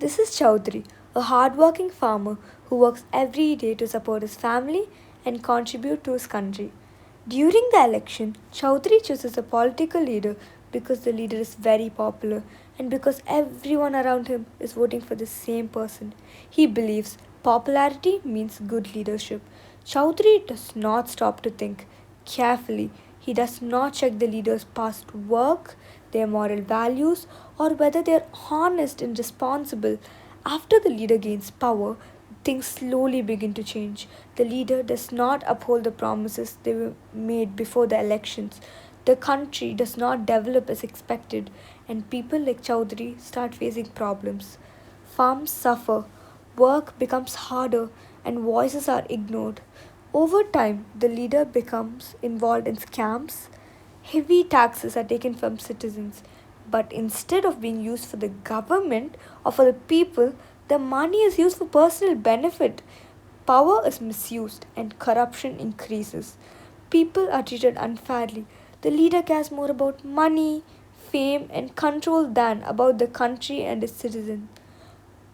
This is Chaudhary, a hardworking farmer who works every day to support his family and contribute to his country. During the election, Chaudhary chooses a political leader because the leader is very popular and because everyone around him is voting for the same person. He believes popularity means good leadership. Chaudhary does not stop to think carefully. He does not check the leader's past work, their moral values, or whether they are honest and responsible. After the leader gains power, things slowly begin to change. The leader does not uphold the promises they were made before the elections. The country does not develop as expected, and people like Chaudhary start facing problems. Farms suffer, work becomes harder, and voices are ignored. Over time, the leader becomes involved in scams. Heavy taxes are taken from citizens, but instead of being used for the government or for the people, the money is used for personal benefit. Power is misused and corruption increases. People are treated unfairly. The leader cares more about money, fame, and control than about the country and its citizens.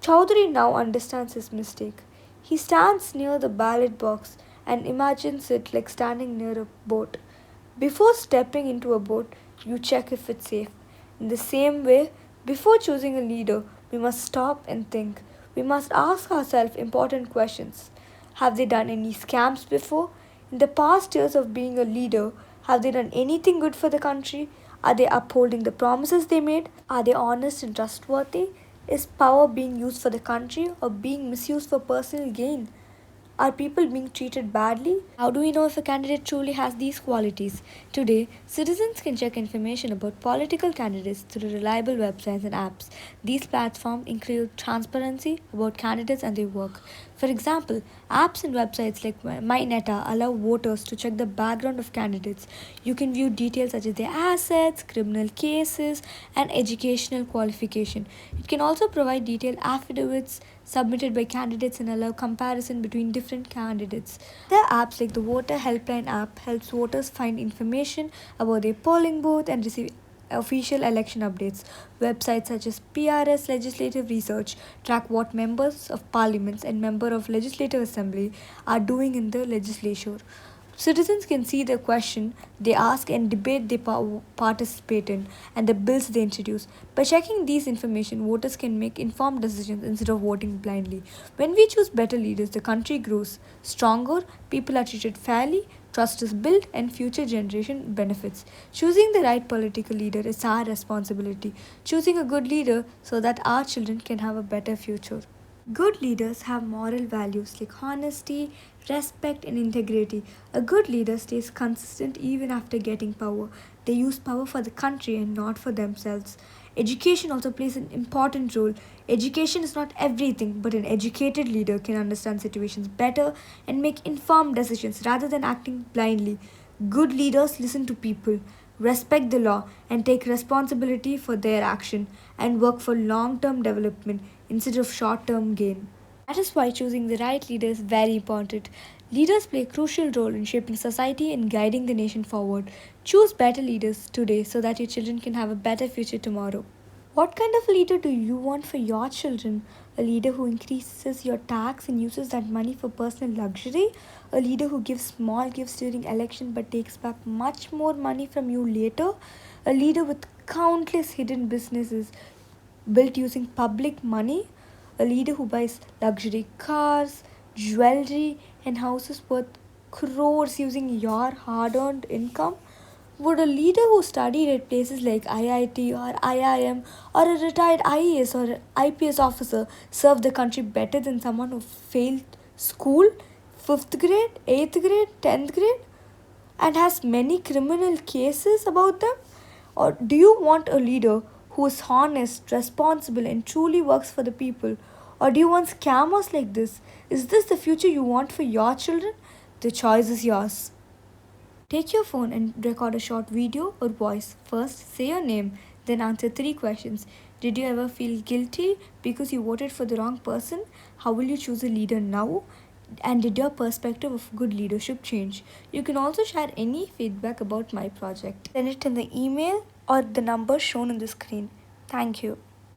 Chowdhury now understands his mistake. He stands near the ballot box and imagines it like standing near a boat. Before stepping into a boat, you check if it's safe. In the same way, before choosing a leader, we must stop and think. We must ask ourselves important questions. Have they done any scams before? In the past years of being a leader, have they done anything good for the country? Are they upholding the promises they made? Are they honest and trustworthy? Is power being used for the country or being misused for personal gain? Are people being treated badly? How do we know if a candidate truly has these qualities? Today, citizens can check information about political candidates through reliable websites and apps. These platforms include transparency about candidates and their work. For example, apps and websites like MyNeta allow voters to check the background of candidates. You can view details such as their assets, criminal cases, and educational qualification. It can also provide detailed affidavits submitted by candidates and allow comparison between different candidates. There are apps like the Voter Helpline app helps voters find information about their polling booth and receive official election updates. Websites such as PRS Legislative Research track what members of parliaments and members of legislative assembly are doing in the legislature. Citizens can see the question they ask and debate they participate in and the bills they introduce. By checking these information, voters can make informed decisions instead of voting blindly. When we choose better leaders, the country grows stronger, people are treated fairly, trust is built, and future generation benefits. Choosing the right political leader is our responsibility. Choosing a good leader so that our children can have a better future. Good leaders have moral values like honesty, respect, and integrity. A good leader stays consistent even after getting power. They use power for the country and not for themselves. Education also plays an important role. Education is not everything, but an educated leader can understand situations better and make informed decisions rather than acting blindly. Good leaders listen to people, respect the law, and take responsibility for their action and work for long term development instead of short term gain. That is why choosing the right leader is very important. Leaders play a crucial role in shaping society and guiding the nation forward. Choose better leaders today so that your children can have a better future tomorrow. What kind of leader do you want for your children? A leader who increases your tax and uses that money for personal luxury? A leader who gives small gifts during election but takes back much more money from you later? A leader with countless hidden businesses built using public money? A leader who buys luxury cars, jewelry, and houses worth crores using your hard earned income? Would a leader who studied at places like IIT or IIM or a retired IAS or IPS officer serve the country better than someone who failed school, 5th grade, 8th grade, 10th grade, and has many criminal cases about them? Or do you want a leader who is honest, responsible, and truly works for the people? Or do you want scammers like this? Is this the future you want for your children? The choice is yours. Take your phone and record a short video or voice. First, say your name, then answer three questions. Did you ever feel guilty because you voted for the wrong person? How will you choose a leader now? And did your perspective of good leadership change? You can also share any feedback about my project. Send it in the email or the number shown on the screen. Thank you.